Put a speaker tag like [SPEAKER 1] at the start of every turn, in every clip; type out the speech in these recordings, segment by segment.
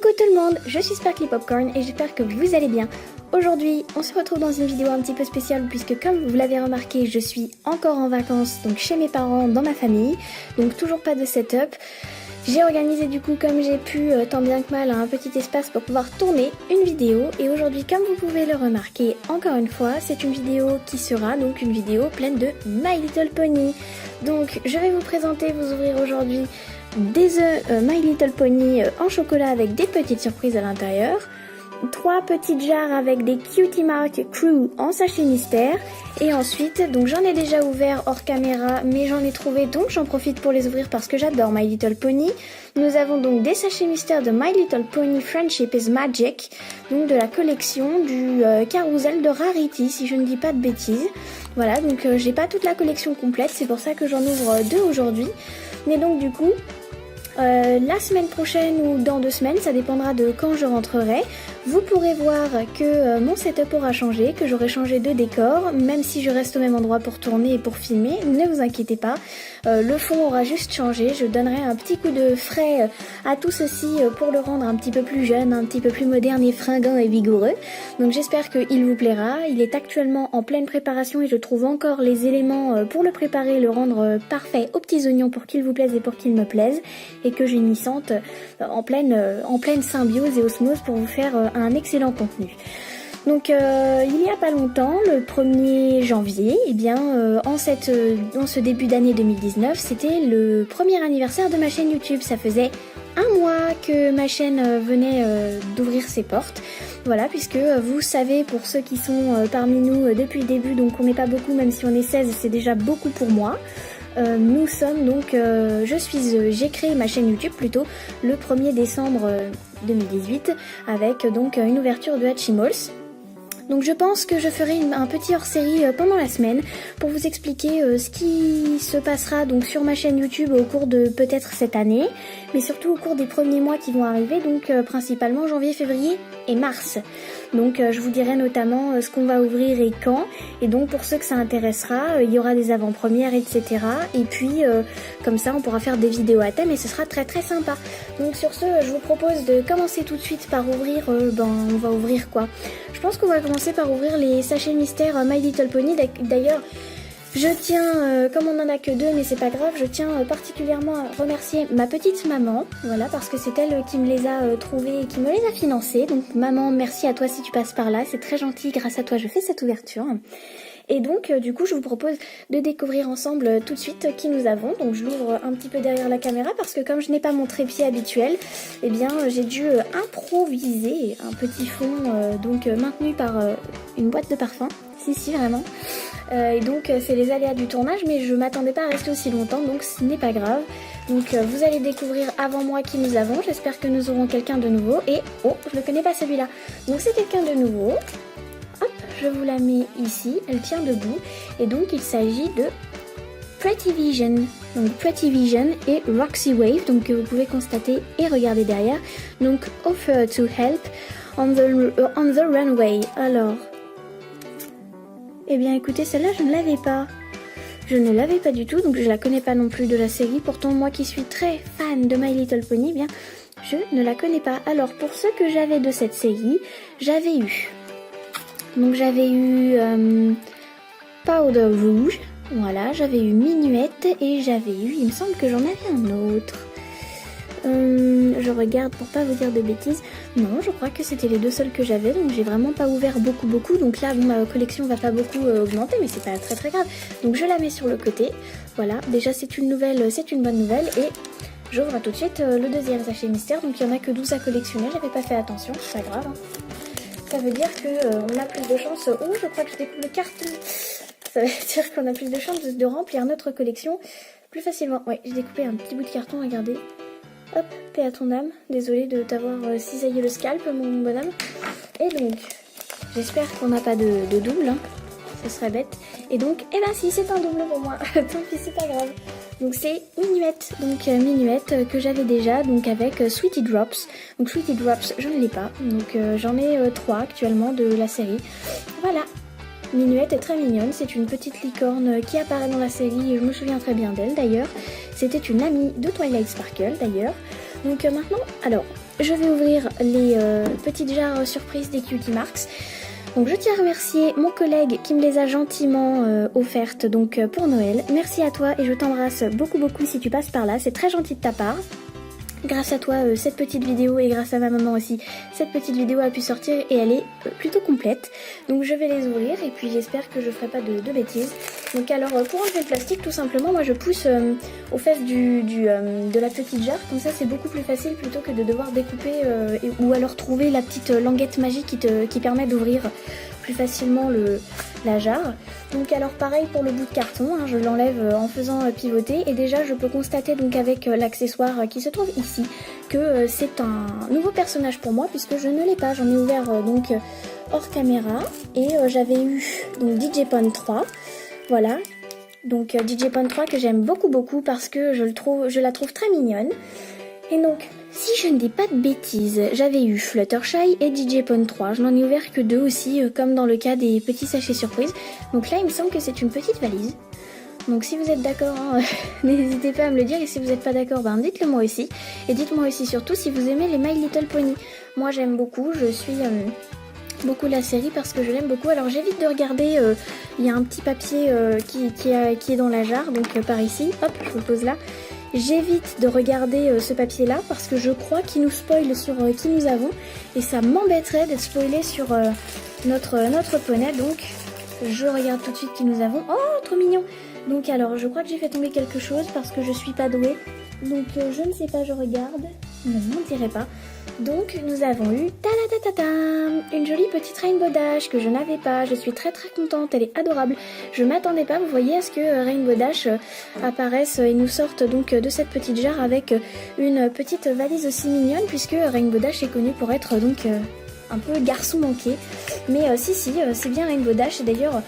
[SPEAKER 1] Coucou tout le monde, je suis Sparkly Popcorn et j'espère que vous allez bien. Aujourd'hui, on se retrouve dans une vidéo un petit peu spéciale puisque comme vous l'avez remarqué, je suis encore en vacances, donc chez mes parents, dans ma famille, donc toujours pas de setup. J'ai organisé du coup comme j'ai pu, tant bien que mal, un petit espace pour pouvoir tourner une vidéo. Et aujourd'hui, comme vous pouvez le remarquer, encore une fois, c'est une vidéo qui sera donc une vidéo pleine de My Little Pony. Donc je vais vous présenter, vous ouvrir aujourd'hui des œufs My Little Pony en chocolat avec des petites surprises à l'intérieur. 3 petites jarres avec des Cutie Mark Crew en sachet mystère. Et ensuite, donc j'en ai déjà ouvert hors caméra, mais j'en ai trouvé, donc j'en profite pour les ouvrir parce que j'adore My Little Pony. Nous avons donc des sachets mystères de My Little Pony Friendship is Magic, donc de la collection du Carousel de Rarity, si je ne dis pas de bêtises. Voilà, donc j'ai pas toute la collection complète, c'est pour ça que j'en ouvre 2 aujourd'hui. Mais donc du coup, la semaine prochaine ou dans 2 semaines, ça dépendra de quand je rentrerai. Vous pourrez voir que mon setup aura changé, que j'aurai changé de décor, même si je reste au même endroit pour tourner et pour filmer, ne vous inquiétez pas. Le fond aura juste changé, je donnerai un petit coup de frais à tout ceci pour le rendre un petit peu plus jeune, un petit peu plus moderne et fringant et vigoureux. Donc j'espère qu'il vous plaira. Il est actuellement en pleine préparation et je trouve encore les éléments pour le préparer, le rendre parfait aux petits oignons pour qu'il vous plaise et pour qu'il me plaise. Et que je m'y sente en pleine symbiose et osmose pour vous faire un excellent contenu. Donc il y a pas longtemps, le 1er janvier, eh bien, en ce début d'année 2019, c'était le premier anniversaire de ma chaîne YouTube. Ça faisait un mois que ma chaîne venait d'ouvrir ses portes. Voilà, puisque vous savez, pour ceux qui sont parmi nous depuis le début, donc on n'est pas beaucoup, même si on est 16, c'est déjà beaucoup pour moi. Nous sommes donc, j'ai créé ma chaîne YouTube plutôt le 1er décembre 2018 avec donc une ouverture de Hatchimals. Donc je pense que je ferai un petit hors-série pendant la semaine pour vous expliquer ce qui se passera donc sur ma chaîne YouTube au cours de peut-être cette année, mais surtout au cours des premiers mois qui vont arriver, donc principalement janvier, février et mars. Donc je vous dirai notamment ce qu'on va ouvrir et quand, et donc pour ceux que ça intéressera, il y aura des avant-premières, etc. Et puis comme ça on pourra faire des vidéos à thème et ce sera très très sympa. Donc sur ce, je vous propose de commencer tout de suite par ouvrir, on va ouvrir quoi? Je pense qu'on va commencer par ouvrir les sachets mystères My Little Pony. D'ailleurs, je tiens, comme on en a que 2, mais c'est pas grave, je tiens particulièrement à remercier ma petite maman, voilà, parce que c'est elle qui me les a trouvés et qui me les a financés. Donc maman, merci à toi si tu passes par là, c'est très gentil, grâce à toi je fais cette ouverture. Et donc du coup je vous propose de découvrir ensemble tout de suite qui nous avons. Donc je l'ouvre un petit peu derrière la caméra parce que comme je n'ai pas mon trépied habituel, eh bien j'ai dû improviser un petit fond maintenu par une boîte de parfum. Si vraiment. Et donc c'est les aléas du tournage, mais je m'attendais pas à rester aussi longtemps, donc ce n'est pas grave. Donc vous allez découvrir avant moi qui nous avons. J'espère que nous aurons quelqu'un de nouveau. Et oh, je le connais pas celui-là. Donc c'est quelqu'un de nouveau. Hop, je vous la mets ici, elle tient debout. Et donc il s'agit de Pretty Vision. Donc Pretty Vision et Roxy Wave, donc que vous pouvez constater et regarder derrière. Donc Offer to help on the runway. Alors, eh bien écoutez, celle-là je ne l'avais pas. Je ne l'avais pas du tout, donc je la connais pas non plus de la série. Pourtant moi qui suis très fan de My Little Pony, eh bien je ne la connais pas. Alors pour ce que j'avais de cette série, j'avais eu Powder Rouge, voilà, j'avais eu Minuette et j'avais eu, il me semble que j'en avais un autre. Je regarde pour pas vous dire de bêtises. Non, je crois que c'était les 2 seuls que j'avais, donc j'ai vraiment pas ouvert beaucoup. Donc là, bon, ma collection va pas beaucoup augmenter, mais c'est pas très très grave. Donc je la mets sur le côté. Voilà, déjà c'est une bonne nouvelle. Et j'ouvre tout de suite le deuxième sachet mystère. Donc il y en a que 12 à collectionner, j'avais pas fait attention, c'est pas grave. Hein. Ça veut dire qu'on a plus de chance. Oh, je crois que je découvre le carton. Ça veut dire qu'on a plus de chance de remplir notre collection plus facilement. Ouais, j'ai découpé un petit bout de carton, regardez. Hop, paix à ton âme. Désolée de t'avoir cisaillé le scalp, mon bonhomme. Et donc, j'espère qu'on n'a pas de double, hein. Ce serait bête. Et donc, eh ben si, c'est un double pour moi. Tant pis, c'est pas grave. Donc c'est Minuette. Donc Minuette que j'avais déjà, donc avec Sweetie Drops. Donc Sweetie Drops, je ne l'ai pas. Donc j'en ai 3 actuellement de la série. Voilà. Minuette est très mignonne, c'est une petite licorne qui apparaît dans la série et je me souviens très bien d'elle d'ailleurs. C'était une amie de Twilight Sparkle d'ailleurs. Donc maintenant, alors, je vais ouvrir les petites jarres surprises des Cutie Marks. Donc je tiens à remercier mon collègue qui me les a gentiment offertes donc pour Noël. Merci à toi et je t'embrasse beaucoup si tu passes par là, c'est très gentil de ta part. Grâce à toi, cette petite vidéo et grâce à ma maman aussi, cette petite vidéo a pu sortir et elle est plutôt complète. Donc je vais les ouvrir et puis j'espère que je ferai pas de bêtises. Donc alors pour enlever le plastique, tout simplement, moi je pousse aux fesses de la petite jarre. Comme ça c'est beaucoup plus facile plutôt que de devoir découper ou alors trouver la petite languette magique qui permet d'ouvrir plus facilement la jarre. Donc alors pareil pour le bout de carton, hein, je l'enlève en faisant pivoter et déjà je peux constater donc avec l'accessoire qui se trouve ici que c'est un nouveau personnage pour moi puisque je ne l'ai pas, j'en ai ouvert donc hors caméra et j'avais eu donc DJ-Pon 3, voilà, donc DJ-Pon 3 que j'aime beaucoup parce que je la trouve très mignonne. Et donc, si je ne dis pas de bêtises, j'avais eu Fluttershy et DJ-Pon 3. Je n'en ai ouvert que 2 aussi, comme dans le cas des petits sachets surprises. Donc là, il me semble que c'est une petite valise. Donc si vous êtes d'accord, hein, n'hésitez pas à me le dire. Et si vous n'êtes pas d'accord, ben dites-le moi aussi. Et dites-moi aussi surtout si vous aimez les My Little Pony. Moi, j'aime beaucoup. Je suis beaucoup la série parce que je l'aime beaucoup. Alors j'évite de regarder, il y a un petit papier qui est dans la jarre. Donc par ici, hop, je vous le pose là. J'évite de regarder ce papier là parce que je crois qu'il nous spoil sur qui nous avons et ça m'embêterait d'être spoilé sur notre poney, donc je regarde tout de suite qui nous avons. Oh, trop mignon. Donc alors je crois que j'ai fait tomber quelque chose parce que je suis pas douée, donc je ne sais pas, je regarde, ne m'en dirai pas. Donc nous avons eu une jolie petite Rainbow Dash que je n'avais pas, je suis très contente, elle est adorable. Je m'attendais pas, vous voyez, à ce que Rainbow Dash apparaisse et nous sorte donc de cette petite jarre avec une petite valise aussi mignonne puisque Rainbow Dash est connu pour être donc un peu garçon manqué. Mais si, c'est bien Rainbow Dash et d'ailleurs...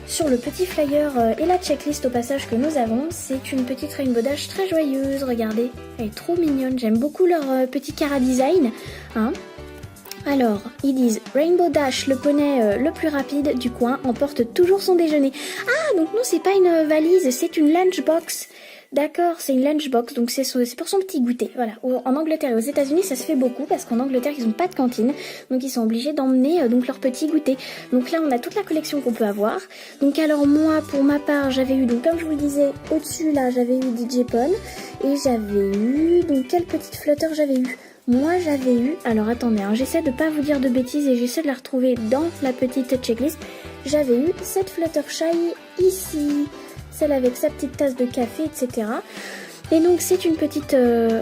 [SPEAKER 1] Sur le petit flyer et la checklist au passage que nous avons, c'est une petite Rainbow Dash très joyeuse, regardez, elle est trop mignonne, j'aime beaucoup leur petit cara design. Hein. Alors, ils disent Rainbow Dash, le poney le plus rapide du coin, emporte toujours son déjeuner. Ah, donc non, c'est pas une valise, c'est une lunchbox. D'accord, c'est une lunchbox, donc c'est pour son petit goûter. Voilà. En Angleterre et aux États-Unis, ça se fait beaucoup parce qu'en Angleterre, ils n'ont pas de cantine, donc ils sont obligés d'emmener donc leur petit goûter. Donc là, on a toute la collection qu'on peut avoir. Donc alors moi, pour ma part, j'avais eu donc comme je vous le disais au-dessus là, j'avais eu DJ-Pon et j'avais eu donc quelle petite Flutter j'avais eu. Moi, j'avais eu, alors attendez, hein, j'essaie de pas vous dire de bêtises et j'essaie de la retrouver dans la petite checklist. J'avais eu cette Fluttershy ici. Celle avec sa petite tasse de café, etc. Et donc c'est une petite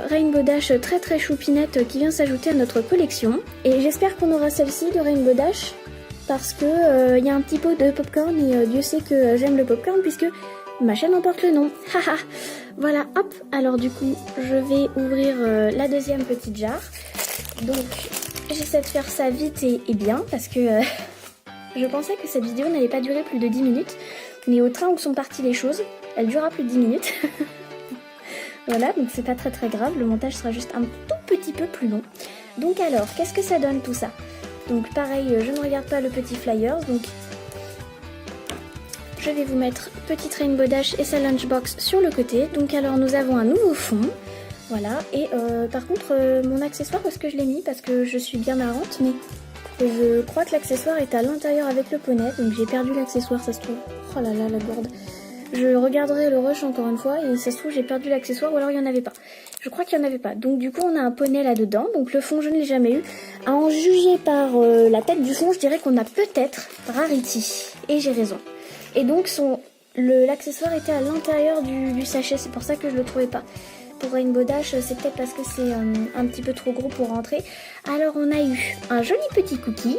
[SPEAKER 1] Rainbow Dash très choupinette qui vient s'ajouter à notre collection. Et j'espère qu'on aura celle-ci de Rainbow Dash parce que y a un petit pot de popcorn et Dieu sait que j'aime le popcorn puisque ma chaîne en porte le nom. Haha. Voilà, hop. Alors du coup, je vais ouvrir la deuxième petite jarre. Donc j'essaie de faire ça vite et bien parce que je pensais que cette vidéo n'allait pas durer plus de 10 minutes. Mais au train où sont parties les choses, elle durera plus de 10 minutes. Voilà, donc c'est pas très grave, le montage sera juste un tout petit peu plus long. Donc alors, qu'est-ce que ça donne tout ça? Donc pareil, je ne regarde pas le petit flyers, donc je vais vous mettre petite Rainbow Dash et sa lunchbox sur le côté. Donc alors nous avons un nouveau fond, voilà, et par contre mon accessoire, où est-ce que je l'ai mis? Parce que je suis bien marrante, mais... je crois que l'accessoire est à l'intérieur avec le poney, donc j'ai perdu l'accessoire, ça se trouve. Oh là là, la bourde. Je regarderai le rush encore une fois, et ça se trouve j'ai perdu l'accessoire, ou alors il n'y en avait pas. Je crois qu'il n'y en avait pas. Donc du coup on a un poney là-dedans, donc le fond je ne l'ai jamais eu. À en juger par la tête du fond, je dirais qu'on a peut-être Rarity. Et j'ai raison. Et donc l'accessoire était à l'intérieur du sachet, c'est pour ça que je le trouvais pas. Pour Rainbow Dash, c'est peut-être parce que c'est un petit peu trop gros pour rentrer. Alors on a eu un joli petit cookie.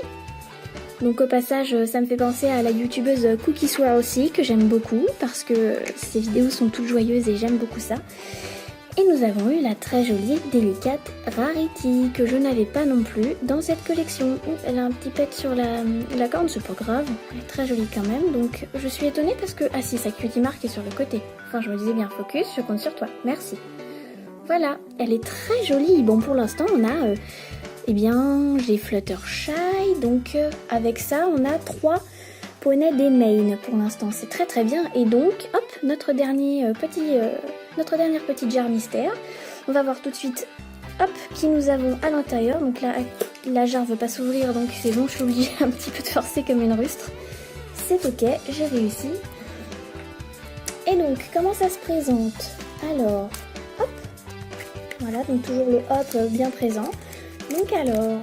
[SPEAKER 1] Donc au passage, ça me fait penser à la youtubeuse Cookie Swirl aussi, que j'aime beaucoup, parce que ses vidéos sont toutes joyeuses et j'aime beaucoup ça. Et nous avons eu la très jolie, délicate Rarity, que je n'avais pas non plus dans cette collection. Elle a un petit pet sur la corne, c'est pas grave, elle est très jolie quand même. Donc je suis étonnée parce que... ah si, sa cutie mark est sur le côté. Enfin je me disais bien, focus, je compte sur toi, merci. Voilà, elle est très jolie. Bon, pour l'instant, on a, eh bien, j'ai Fluttershy. Donc, avec ça, on a 3 poneys des mains pour l'instant. C'est très bien. Et donc, hop, notre dernière petite jarre mystère. On va voir tout de suite hop, qui nous avons à l'intérieur. Donc là, la jarre veut pas s'ouvrir, donc c'est bon, je suis obligée un petit peu de forcer comme une rustre. C'est ok, j'ai réussi. Et donc, comment ça se présente? Alors, hop, voilà, donc toujours le hop bien présent. Donc alors,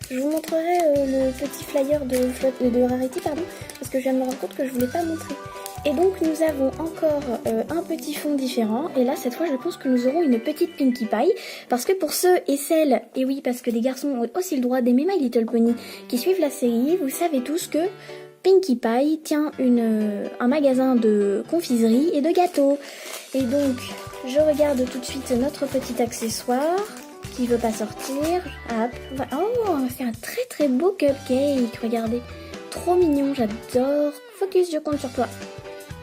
[SPEAKER 1] je vous montrerai le petit flyer de Rarity, pardon, parce que je viens de me rendre compte que je ne voulais pas montrer. Et donc nous avons encore un petit fond différent, et là cette fois je pense que nous aurons une petite Pinkie Pie, parce que pour ceux et celles, et oui parce que les garçons ont aussi le droit d'aimer My Little Pony, qui suivent la série, vous savez tous que Pinkie Pie tient un magasin de confiserie et de gâteaux. Et donc je regarde tout de suite notre petit accessoire, qui veut pas sortir. Hop, voilà. Oh, on fait un très très beau cupcake, regardez, trop mignon, j'adore. Focus, je compte sur toi.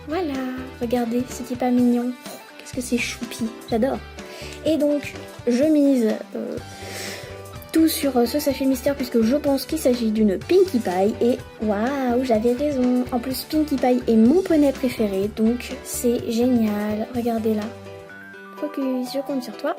[SPEAKER 1] Voilà, regardez, c'était pas mignon. Qu'est-ce que c'est choupi, j'adore. Et donc, je mise tout sur ce sachet mystère puisque je pense qu'il s'agit d'une Pinkie Pie. Et waouh, j'avais raison. En plus, Pinkie Pie est mon poney préféré, donc c'est génial. Regardez là. Focus, je compte sur toi.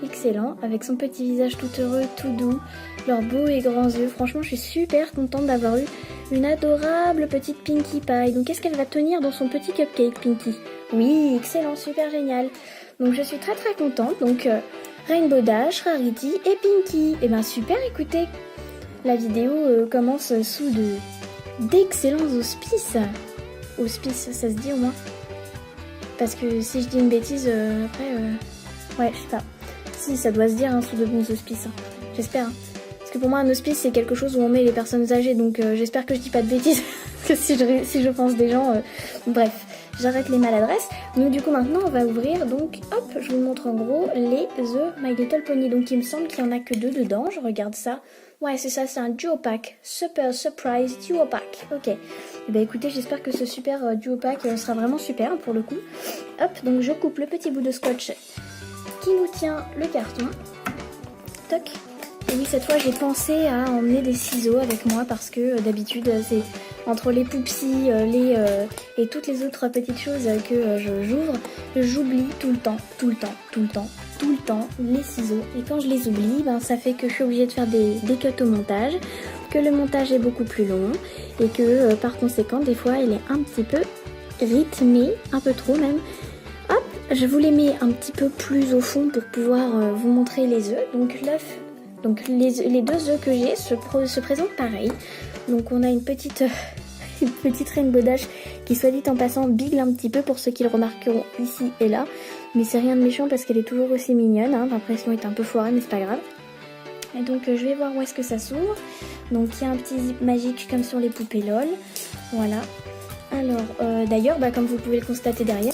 [SPEAKER 1] Excellent, avec son petit visage tout heureux, tout doux, leurs beaux et grands yeux. Franchement, je suis super contente d'avoir eu une adorable petite Pinkie Pie. Donc, qu'est-ce qu'elle va tenir dans son petit cupcake, Pinkie? Oui, excellent, super génial. Donc, je suis très très contente. Donc, Rainbow Dash, Rarity et Pinkie. Et ben super, écoutez, la vidéo commence sous d'excellents auspices. Auspices, ça se dit au moins? Parce que si je dis une bêtise, après, ouais, je sais pas. Si, ça doit se dire sous de bons auspices, j'espère. Parce que pour moi, un hospice, c'est quelque chose où on met les personnes âgées, donc j'espère que je dis pas de bêtises. Parce que si je pense des gens... Bref, j'arrête les maladresses. Donc du coup, maintenant, on va ouvrir, donc, hop, je vous montre en gros les œufs My Little Pony. Donc il me semble qu'il y en a que 2 dedans, je regarde ça. Ouais, c'est ça, c'est un duo pack. Super surprise duo pack. Ok. Et bah écoutez, j'espère que ce super duo pack sera vraiment super pour le coup. Hop, donc je coupe le petit bout de scotch qui nous tient le carton. Toc. Et oui, cette fois j'ai pensé à emmener des ciseaux avec moi parce que d'habitude c'est entre les poupsies et toutes les autres petites choses que j'ouvre, j'oublie tout le temps les ciseaux. Et quand je les oublie, ben, ça fait que je suis obligée de faire des cuts au montage, que le montage est beaucoup plus long et que par conséquent des fois il est un petit peu rythmé, un peu trop même. Hop, je vous les mets un petit peu plus au fond pour pouvoir vous montrer les œufs. Donc l'œuf, donc les 2 œufs que j'ai se présentent pareil. Donc on a une petite Rainbow Dash qui, soit dit en passant, bigle un petit peu pour ceux qui le remarqueront ici et là. Mais c'est rien de méchant parce qu'elle est toujours aussi mignonne. L'impression est un peu foirée mais c'est pas grave. Et donc je vais voir où est-ce que ça s'ouvre. Donc il y a un petit zip magique comme sur les poupées LOL. Voilà. Alors, d'ailleurs, comme vous pouvez le constater derrière,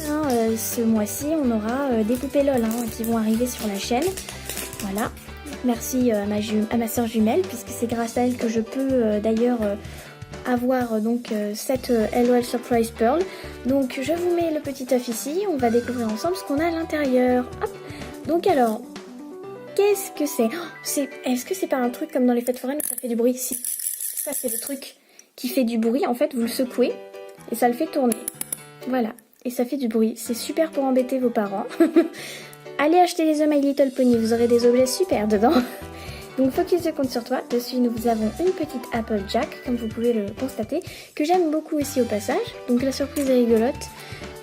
[SPEAKER 1] ce mois-ci, on aura des poupées LOL qui vont arriver sur la chaîne. Voilà. Merci à ma soeur jumelle, puisque c'est grâce à elle que je peux d'ailleurs avoir donc cette LOL Surprise Pearl. Donc, je vous mets le petit œuf ici. On va découvrir ensemble ce qu'on a à l'intérieur. Hop. Donc alors, qu'est-ce que c'est? Est-ce que c'est pas un truc comme dans les fêtes foraines où ça fait du bruit? Si. Ça, c'est le truc qui fait du bruit. En fait, vous le secouez. Et ça le fait tourner. Voilà. Et ça fait du bruit. C'est super pour embêter vos parents. Allez acheter les œufs My Little Pony. Vous aurez des objets super dedans. Donc focus, je compte sur toi. Dessus, nous avons une petite Apple Jack, comme vous pouvez le constater, que j'aime beaucoup aussi au passage. Donc la surprise est rigolote.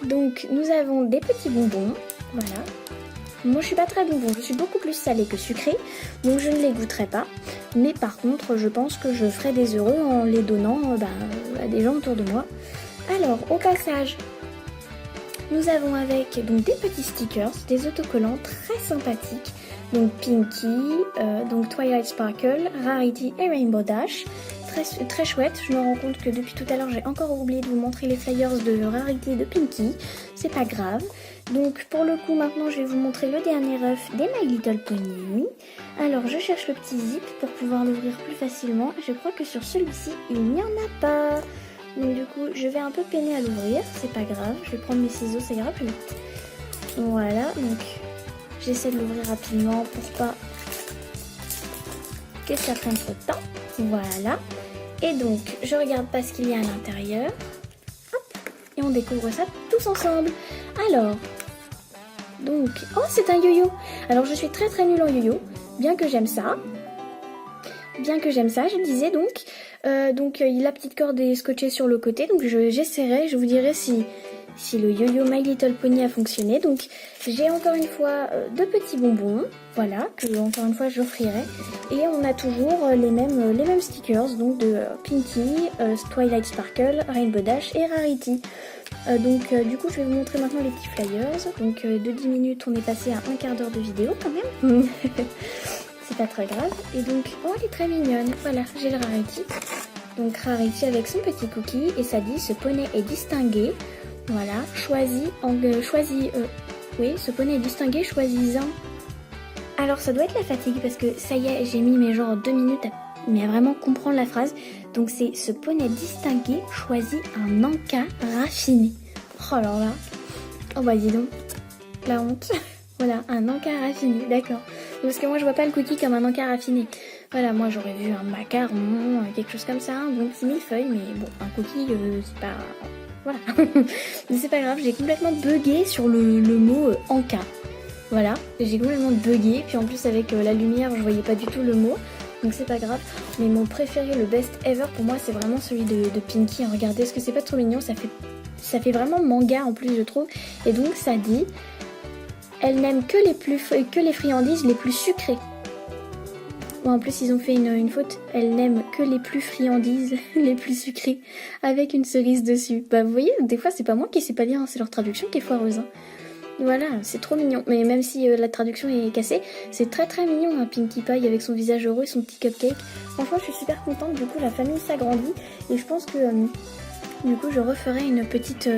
[SPEAKER 1] Donc nous avons des petits bonbons. Voilà. Moi, je suis pas très bonbon. Je suis beaucoup plus salée que sucrée. Donc je ne les goûterai pas. Mais par contre, je pense que je ferai des heureux en les donnant à des gens autour de moi. Alors, au passage, nous avons avec donc des petits stickers, des autocollants très sympathiques. Donc Pinkie, donc Twilight Sparkle, Rarity et Rainbow Dash. Très, très chouette. Je me rends compte que depuis tout à l'heure, j'ai encore oublié de vous montrer les flyers de Rarity et de Pinkie. C'est pas grave. Donc pour le coup, maintenant, je vais vous montrer le dernier œuf des My Little Pony. Alors, je cherche le petit zip pour pouvoir l'ouvrir plus facilement. Je crois que sur celui-ci, il n'y en a pas. Donc du coup, je vais un peu peiner à l'ouvrir, c'est pas grave, je vais prendre mes ciseaux, ça ira plus vite. Voilà, donc j'essaie de l'ouvrir rapidement pour pas que ça prenne trop de temps. Voilà, et donc je regarde pas ce qu'il y a à l'intérieur. Hop, et on découvre ça tous ensemble. Alors, Donc, oh, c'est un yo-yo. Alors, je suis très très nulle en yo-yo, bien que j'aime ça. Je disais donc. La petite corde est scotchée sur le côté, donc j'essaierai, je vous dirai si le yo-yo My Little Pony a fonctionné. Donc, j'ai encore une fois deux petits bonbons, voilà, que encore une fois j'offrirai. Et on a toujours les mêmes stickers, donc de Pinky, Twilight Sparkle, Rainbow Dash et Rarity. Du coup, je vais vous montrer maintenant les petits flyers. Donc, de 10 minutes, on est passé à un quart d'heure de vidéo quand même. C'est pas très grave. Et donc, oh, elle est très mignonne. Voilà, j'ai le Rarity. Donc, Rarity avec son petit cookie. Et ça dit, ce poney est distingué. Voilà, ce poney est distingué, choisis-en. Alors, ça doit être la fatigue parce que ça y est, j'ai mis mes genre 2 minutes à vraiment comprendre la phrase. Donc, c'est ce poney distingué, choisis un encas raffiné. Oh là là. Oh bah dis donc, la honte. Voilà, un encas raffiné, d'accord. Parce que moi je vois pas le cookie comme un encas raffiné. Voilà, moi j'aurais vu un macaron, quelque chose comme ça, un bon petit millefeuille, mais bon, un cookie, c'est pas... Voilà. Mais c'est pas grave, j'ai complètement bugué sur le mot encas. Voilà, j'ai complètement bugué, puis en plus avec la lumière, je voyais pas du tout le mot. Donc c'est pas grave, mais mon préféré, le best ever pour moi, c'est vraiment celui de Pinky. Regardez, est-ce que c'est pas trop mignon? Ça fait vraiment manga en plus, je trouve. Et donc ça dit... Elle n'aime que les friandises les plus sucrées. Bon, en plus, ils ont fait une faute. Elle n'aime que les plus friandises les plus sucrées. Avec une cerise dessus. Bah, vous voyez, des fois, c'est pas moi qui sais pas lire, hein, c'est leur traduction qui est foireuse. Hein. Voilà, c'est trop mignon. Mais même si la traduction est cassée, c'est très très mignon, hein, Pinkie Pie avec son visage heureux et son petit cupcake. Franchement, je suis super contente. Du coup, la famille s'agrandit. Et je pense que... Du coup, je referai une petite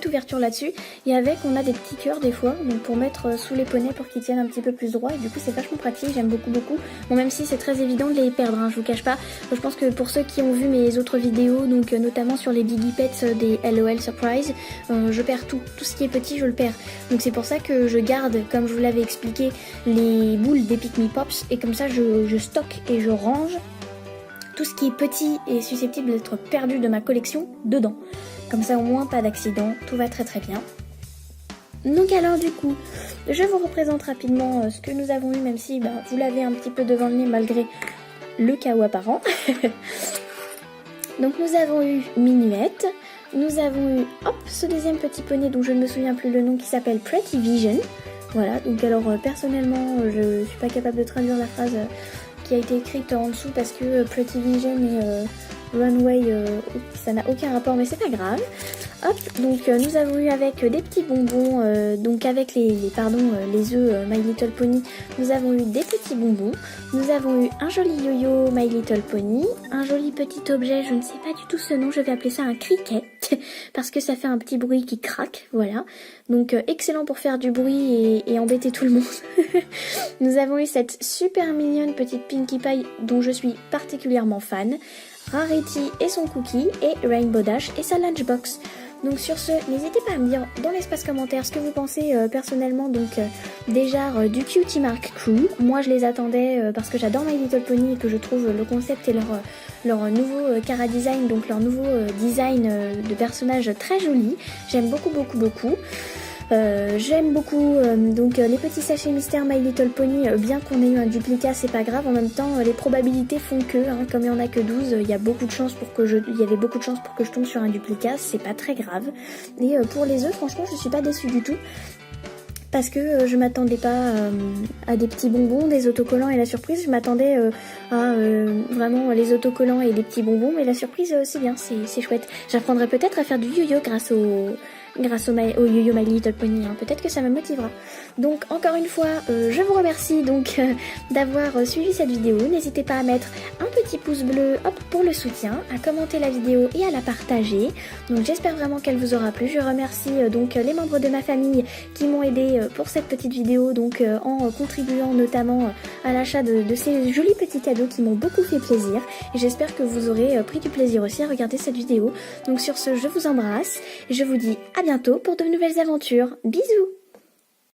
[SPEAKER 1] ouverture là-dessus. Et avec, on a des petits cœurs des fois, donc pour mettre sous les poneys pour qu'ils tiennent un petit peu plus droit. Et du coup, c'est vachement pratique, j'aime beaucoup. Bon, même si c'est très évident de les perdre, hein, je vous cache pas. Je pense que pour ceux qui ont vu mes autres vidéos, donc notamment sur les Biggie Pets des LOL Surprise, je perds tout. Tout ce qui est petit, je le perds. Donc c'est pour ça que je garde, comme je vous l'avais expliqué, les boules des Pick Me Pops. Et comme ça, je stocke et je range tout ce qui est petit et susceptible d'être perdu de ma collection dedans. Comme ça au moins pas d'accident, tout va très très bien. Donc alors du coup, je vous représente rapidement ce que nous avons eu, même si vous l'avez un petit peu devant le nez malgré le chaos apparent. Donc nous avons eu Minuette, nous avons eu ce deuxième petit poney dont je ne me souviens plus le nom qui s'appelle Pretty Vision. Voilà, donc alors personnellement je suis pas capable de traduire la phrase qui a été écrite en dessous parce que Pretty Vision et Runway, ça n'a aucun rapport, mais c'est pas grave. Hop, donc nous avons eu avec des petits bonbons, donc avec les œufs My Little Pony, nous avons eu des petits bonbons. Nous avons eu un joli yo-yo My Little Pony, un joli petit objet, je ne sais pas du tout ce nom, je vais appeler ça un cricket, parce que ça fait un petit bruit qui craque, voilà. Donc excellent pour faire du bruit et embêter tout le monde. Nous avons eu cette super mignonne petite Pinkie Pie dont je suis particulièrement fan, Rarity et son cookie, et Rainbow Dash et sa lunchbox. Donc sur ce, n'hésitez pas à me dire dans l'espace commentaire ce que vous pensez personnellement du Cutie Mark Crew. Moi je les attendais parce que j'adore My Little Pony et que je trouve le concept et leur nouveau Cara Design, donc leur nouveau design de personnage très joli. J'aime beaucoup. J'aime beaucoup les petits sachets mystères My Little Pony, bien qu'on ait eu un duplicat, c'est pas grave, en même temps les probabilités font que, comme il n'y en a que 12, il y avait beaucoup de chances pour que je tombe sur un duplicat, c'est pas très grave. Et pour les œufs, franchement je suis pas déçue du tout. Parce que je m'attendais pas à des petits bonbons, des autocollants et la surprise, je m'attendais à vraiment les autocollants et les petits bonbons, mais la surprise c'est bien, c'est chouette. J'apprendrai peut-être à faire du yo-yo grâce au yo-yo My Little Pony, hein. Peut-être que ça me motivera. Donc encore une fois, je vous remercie d'avoir suivi cette vidéo. N'hésitez pas à mettre un petit pouce bleu pour le soutien, à commenter la vidéo et à la partager. Donc j'espère vraiment qu'elle vous aura plu. Je remercie les membres de ma famille qui m'ont aidé pour cette petite vidéo, en contribuant notamment à l'achat de ces jolis petits cadeaux qui m'ont beaucoup fait plaisir. Et j'espère que vous aurez pris du plaisir aussi à regarder cette vidéo. Donc sur ce, je vous embrasse et je vous dis à bientôt pour de nouvelles aventures. Bisous!